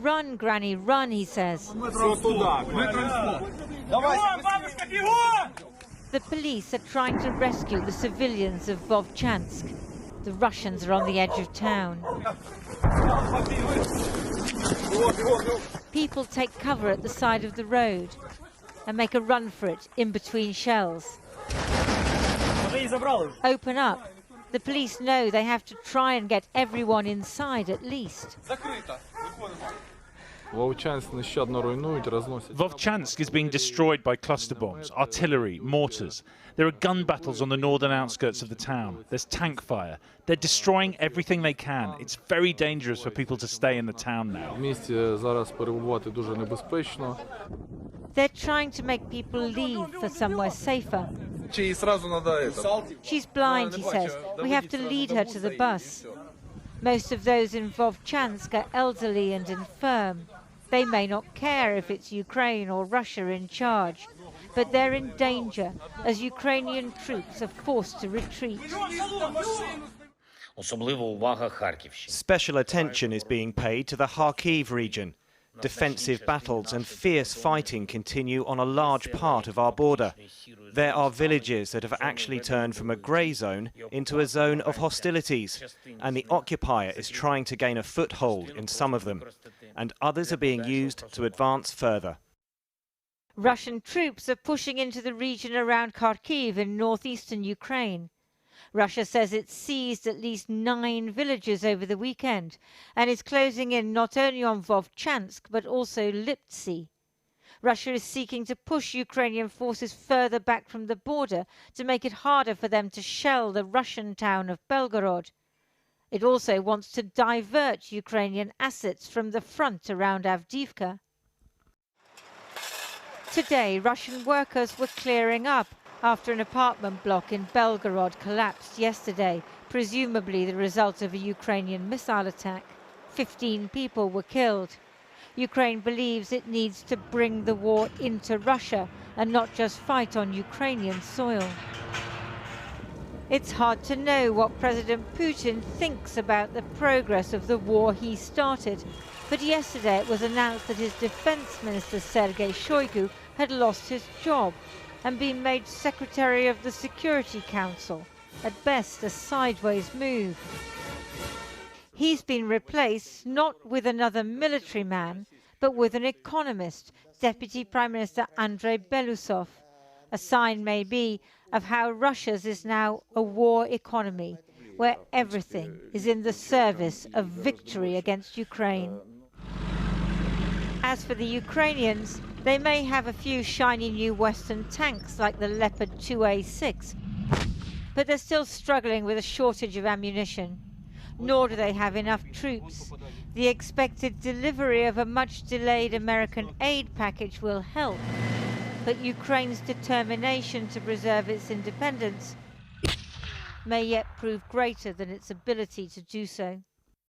Run, Granny, run, he says. The police are trying to rescue the civilians of Vovchansk. The Russians are on the edge of town. People take cover at the side of the road and make a run for it in between shells. Open up. The police know they have to try and get everyone inside at least. Vovchansk is being destroyed by cluster bombs, artillery, mortars. There are gun battles on the northern outskirts of the town. There's tank fire. They're destroying everything they can. It's very dangerous for people to stay in the town now. They're trying to make people leave for somewhere safer. She's blind, he says. We have to lead her to the bus. Most of those in Vovchansk are elderly and infirm. They may not care if it's Ukraine or Russia in charge, but they're in danger as Ukrainian troops are forced to retreat. Special attention is being paid to the Kharkiv region. Defensive battles and fierce fighting continue on a large part of our border. There are villages that have actually turned from a grey zone into a zone of hostilities, and the occupier is trying to gain a foothold in some of them, and others are being used to advance further. Russian troops are pushing into the region around Kharkiv in northeastern Ukraine. Russia says it seized at least 9 villages over the weekend and is closing in not only on Vovchansk but also Liptsy. Russia is seeking to push Ukrainian forces further back from the border to make it harder for them to shell the Russian town of Belgorod. It also wants to divert Ukrainian assets from the front around Avdiivka. Today, Russian workers were clearing up after an apartment block in Belgorod collapsed yesterday, presumably the result of a Ukrainian missile attack. 15 people were killed. Ukraine believes it needs to bring the war into Russia and not just fight on Ukrainian soil. It's hard to know what President Putin thinks about the progress of the war he started, but yesterday it was announced that his defense minister Sergei Shoigu had lost his job and been made Secretary of the Security Council, at best a sideways move. He's been replaced not with another military man, but with an economist, Deputy Prime Minister Andrei Belousov. A sign maybe of how Russia's is now a war economy, where everything is in the service of victory against Ukraine. As for the Ukrainians, they may have a few shiny new Western tanks like the Leopard 2A6, but they're still struggling with a shortage of ammunition. Nor do they have enough troops. The expected delivery of a much-delayed American aid package will help, but Ukraine's determination to preserve its independence may yet prove greater than its ability to do so.